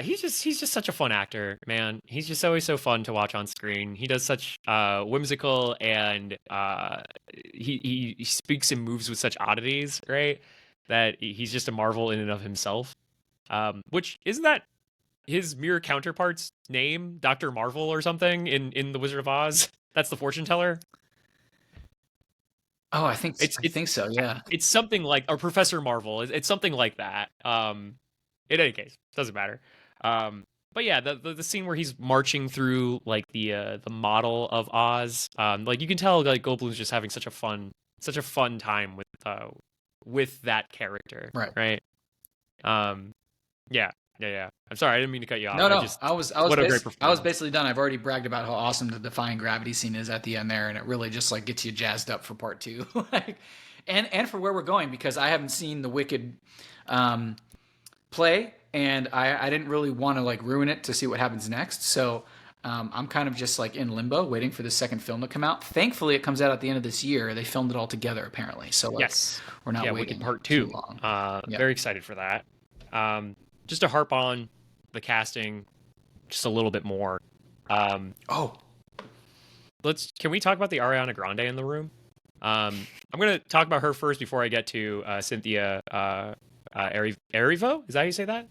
He's just such a fun actor, man. He's just always so fun to watch on screen. He does such whimsical and he speaks and moves with such oddities, right? That he's just a marvel in and of himself. Which isn't that his mirror counterpart's name, Dr. Marvel or something in The Wizard of Oz? That's the fortune teller. Oh, I think so. Yeah, it's something like, or Professor Marvel. It's something like that. In any case, doesn't matter. But yeah, the scene where he's marching through like the model of Oz, like you can tell like Goldblum's just having such a fun time with that character, right? Yeah. I'm sorry, I didn't mean to cut you off. No, I was basically done. I've already bragged about how awesome the Defying Gravity scene is at the end there, and it really just like gets you jazzed up for part 2, like, and for where we're going, because I haven't seen the Wicked play, and I didn't really want to like ruin it to see what happens next. So I'm kind of just like in limbo, waiting for the second film to come out. Thankfully, it comes out at the end of this year. They filmed it all together apparently, so like, yes, we're not waiting Wicked Part 2. too long. Very excited for that. Just to harp on the casting just a little bit more. Can we talk about the Ariana Grande in the room? I'm gonna talk about her first before I get to Cynthia Erivo. Is that how you say that?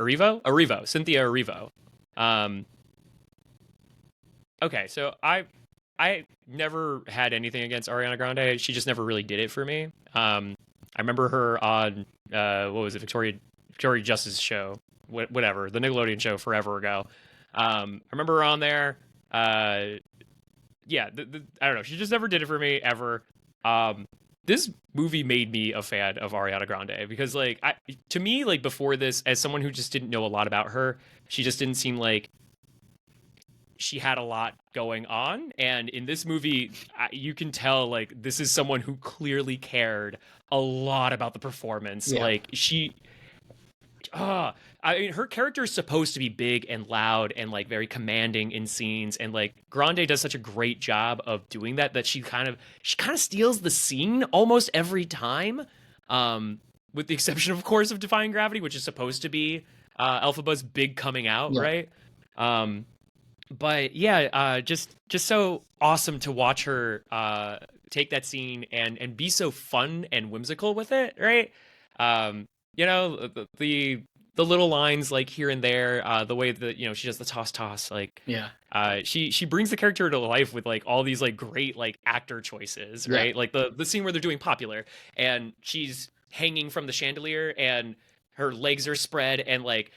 Erivo. Cynthia Erivo. Okay, so I never had anything against Ariana Grande. She just never really did it for me. I remember her on what was it, Victoria Justice's show, whatever, the Nickelodeon show forever ago. I remember her on there. I don't know. She just never did it for me ever. This movie made me a fan of Ariana Grande because, like, to me, like before this, as someone who just didn't know a lot about her, she just didn't seem like she had a lot going on. And in this movie, you can tell like this is someone who clearly cared a lot about the performance. Yeah. Like I mean, her character is supposed to be big and loud and like very commanding in scenes, and like Grande does such a great job of doing that she kind of steals the scene almost every time, with the exception of course of Defying Gravity, which is supposed to be Elphaba's big coming out, right? But yeah, just so awesome to watch her take that scene and be so fun and whimsical with it, right? You know, the little lines like here and there, the way that, you know, she does the toss, like, she brings the character to life with like all these like great like actor choices, right? Like the scene where they're doing Popular and she's hanging from the chandelier and her legs are spread, and like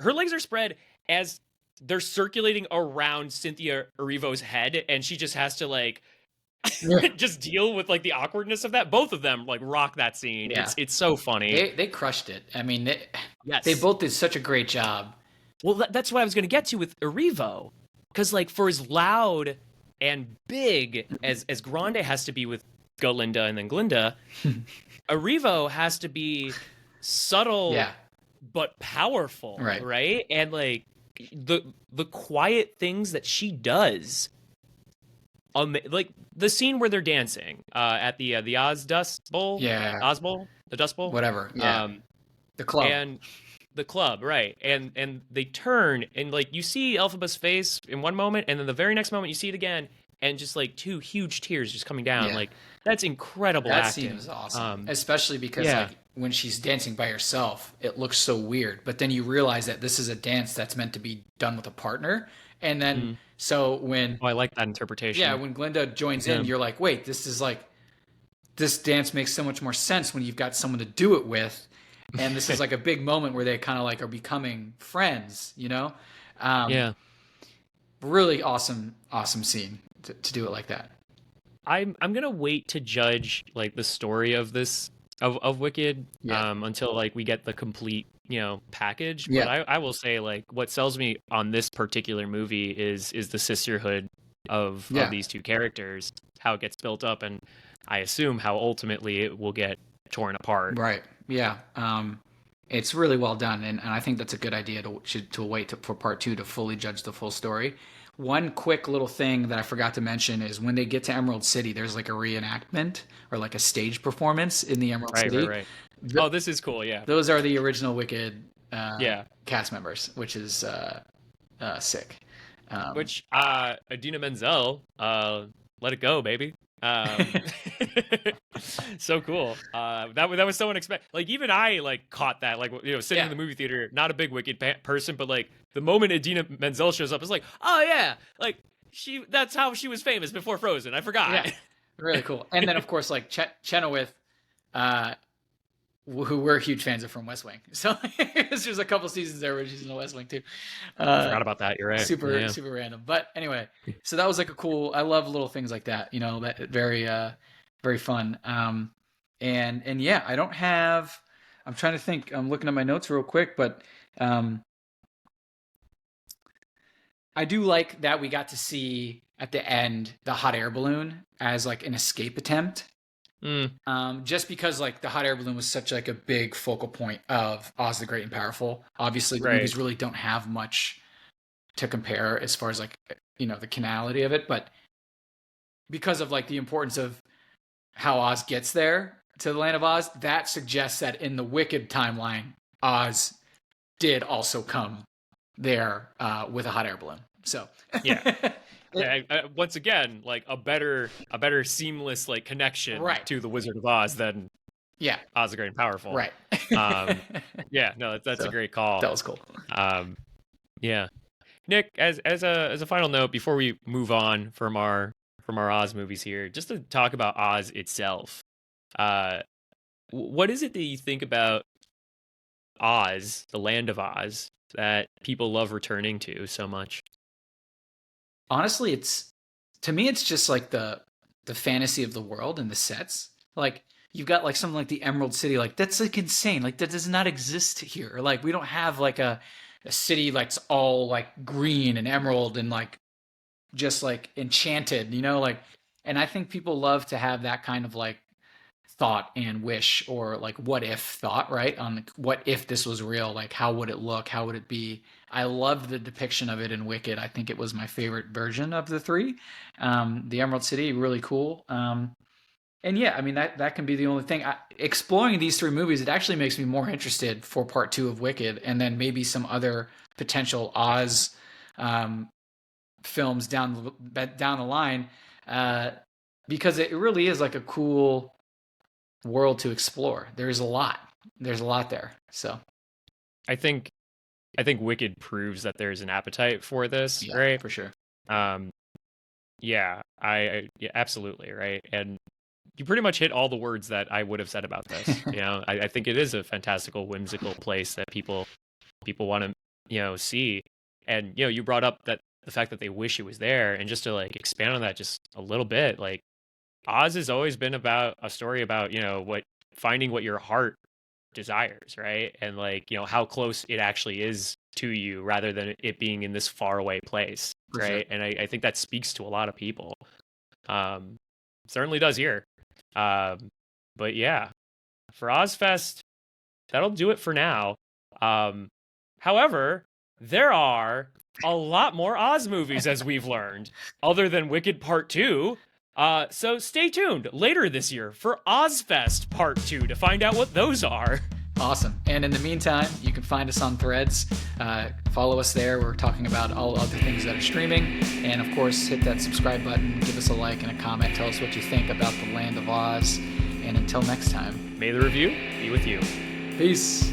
her legs are spread as they're circulating around Cynthia Erivo's head, and she just has to like just deal with like the awkwardness of that. Both of them like rock that scene. It's so funny. They crushed it. I mean, they both did such a great job. Well, that's what I was going to get to with Erivo, because like for as loud and big as Grande has to be with Galinda and then Glinda, Erivo has to be subtle but powerful, right? And like the quiet things that she does. Like the scene where they're dancing at the Oz Dust Bowl, Oz Bowl, the Dust Bowl, whatever, the club, right? And they turn and like you see Elphaba's face in one moment, and then the very next moment you see it again, and just like two huge tears just coming down. Like that's incredible. That scene is awesome, especially because like when she's dancing by herself, it looks so weird, but then you realize that this is a dance that's meant to be done with a partner, and then. So when I like that interpretation. Yeah, when Glinda joins in, you're like, wait, this dance makes so much more sense when you've got someone to do it with, and this is like a big moment where they kind of like are becoming friends, you know? Really awesome scene to do it like that. I'm gonna wait to judge like the story of this of Wicked until like we get the complete, you know, package. But I will say like what sells me on this particular movie is the sisterhood of these two characters, how it gets built up, and I assume how ultimately it will get torn apart. Right. Yeah. It's really well done, and I think that's a good idea to wait for part 2 to fully judge the full story. One quick little thing that I forgot to mention is when they get to Emerald City, there's like a reenactment or like a stage performance in the Emerald City. Right. Oh, this is cool. Yeah. Those are the original Wicked cast members, which is sick. Which Idina Menzel, let it go, baby. So cool. That was so unexpected. Like even I like caught that. Like sitting in the movie theater, not a big Wicked person, but like the moment Idina Menzel shows up, it's like, oh yeah, like that's how she was famous before Frozen. I forgot. Yeah, really cool. And then of course like Chenoweth, who we're huge fans of from West Wing. So there's a couple seasons there where she's in the West Wing too. I forgot about that. You're right. Super random. But anyway, so that was like I love little things like that, that very fun. And yeah, I'm trying to think, I'm looking at my notes real quick, but I do like that we got to see at the end the hot air balloon as like an escape attempt. Just because like the hot air balloon was such like a big focal point of Oz the Great and Powerful. Obviously the movies really don't have much to compare as far as like the canality of it, but because of like the importance of how Oz gets there to the land of Oz, that suggests that in the Wicked timeline, Oz did also come there with a hot air balloon. So yeah. Once again, like a better seamless like connection to the Wizard of Oz than Oz the Great and Powerful. Right. Yeah, no, that's a great call. That was cool. Yeah. Nick, as a final note before we move on from our Oz movies here, just to talk about Oz itself. What is it that you think about Oz, the land of Oz, that people love returning to so much? Honestly, to me it's just like the fantasy of the world and the sets. Like you've got like something like the Emerald City, like that's like insane. Like that does not exist here. Like we don't have like a city that's all like green and emerald and like just like enchanted, like, and I think people love to have that kind of like thought and wish or like what if thought, right? On what if this was real, like how would it look, how would it be? I loved the depiction of it in Wicked. I think it was my favorite version of the three. The Emerald City, really cool. And yeah, I mean that can be the only thing. Exploring these three movies, it actually makes me more interested for part 2 of Wicked, and then maybe some other potential Oz films down the line, because it really is like a cool world to explore. There's a lot there. So I think Wicked proves that there's an appetite for this, right? For sure. Yeah, I absolutely, right. And you pretty much hit all the words that I would have said about this. I think it is a fantastical, whimsical place that people want to see. And you brought up that the fact that they wish it was there, and just to like expand on that just a little bit, like Oz has always been about a story about finding what your heart desires, right? And like how close it actually is to you, rather than it being in this faraway place, right? Sure. And I think that speaks to a lot of people. Certainly does here. But yeah, for Ozfest, that'll do it for now. However, there are a lot more Oz movies, as we've learned, other than Wicked Part 2. So stay tuned later this year for Ozfest Part 2 to find out what those are. Awesome. And in the meantime, you can find us on Threads. Follow us there. We're talking about all other things that are streaming. And of course, hit that subscribe button, give us a like and a comment. Tell us what you think about the Land of Oz. And until next time, may the review be with you. Peace.